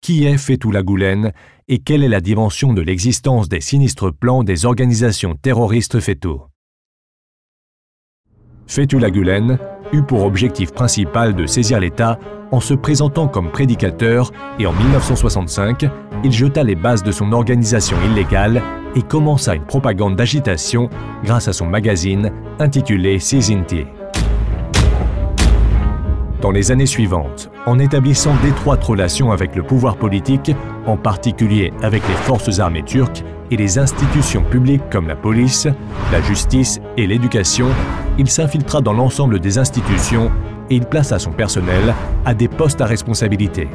Qui est Fethullah Gülen et quelle est la dimension de l'existence des sinistres plans des organisations terroristes FETO? Fethullah Gülen eut pour objectif principal de saisir l'État en se présentant comme prédicateur et en 1965, il jeta les bases de son organisation illégale et commença une propagande d'agitation grâce à son magazine intitulé Sizinti. Dans les années suivantes, en établissant d'étroites relations avec le pouvoir politique, en particulier avec les forces armées turques et les institutions publiques comme la police, la justice et l'éducation, il s'infiltra dans l'ensemble des institutions et il plaça son personnel à des postes à responsabilité.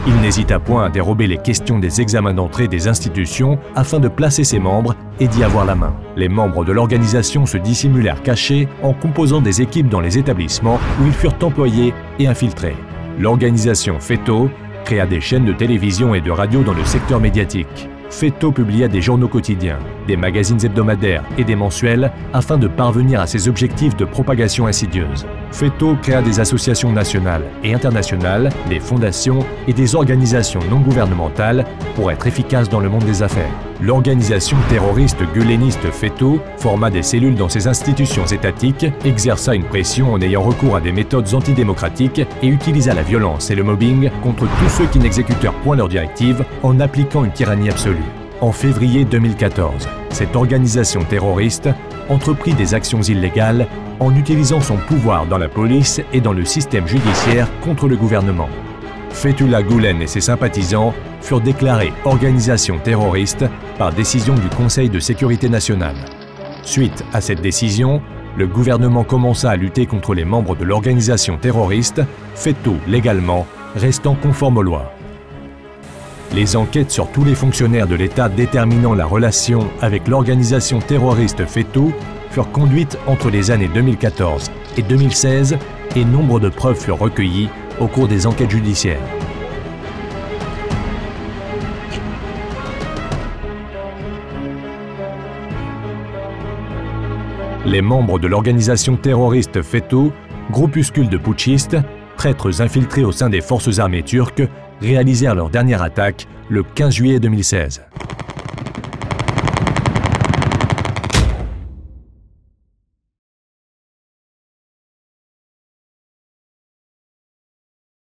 Il n'hésita point à dérober les questions des examens d'entrée des institutions afin de placer ses membres et d'y avoir la main. Les membres de l'organisation se dissimulèrent cachés en composant des équipes dans les établissements où ils furent employés et infiltrés. L'organisation FETO créa des chaînes de télévision et de radio dans le secteur médiatique. FETO publia des journaux quotidiens, des magazines hebdomadaires et des mensuels afin de parvenir à ses objectifs de propagation insidieuse. FETO créa des associations nationales et internationales, des fondations et des organisations non gouvernementales pour être efficace dans le monde des affaires. L'organisation terroriste guleniste FETO forma des cellules dans ses institutions étatiques, exerça une pression en ayant recours à des méthodes antidémocratiques et utilisa la violence et le mobbing contre tous ceux qui n'exécutèrent point leurs directives en appliquant une tyrannie absolue. En février 2014, cette organisation terroriste entreprit des actions illégales en utilisant son pouvoir dans la police et dans le système judiciaire contre le gouvernement. Fethullah Gülen et ses sympathisants furent déclarés organisation terroriste par décision du Conseil de sécurité nationale. Suite à cette décision, le gouvernement commença à lutter contre les membres de l'organisation terroriste, FETO légalement, restant conforme aux lois. Les enquêtes sur tous les fonctionnaires de l'État déterminant la relation avec l'organisation terroriste FETO furent conduites entre les années 2014 et 2016 et nombre de preuves furent recueillies au cours des enquêtes judiciaires. Les membres de l'organisation terroriste FETO, groupuscule de putschistes, traîtres infiltrés au sein des forces armées turques, réalisèrent leur dernière attaque le 15 juillet 2016.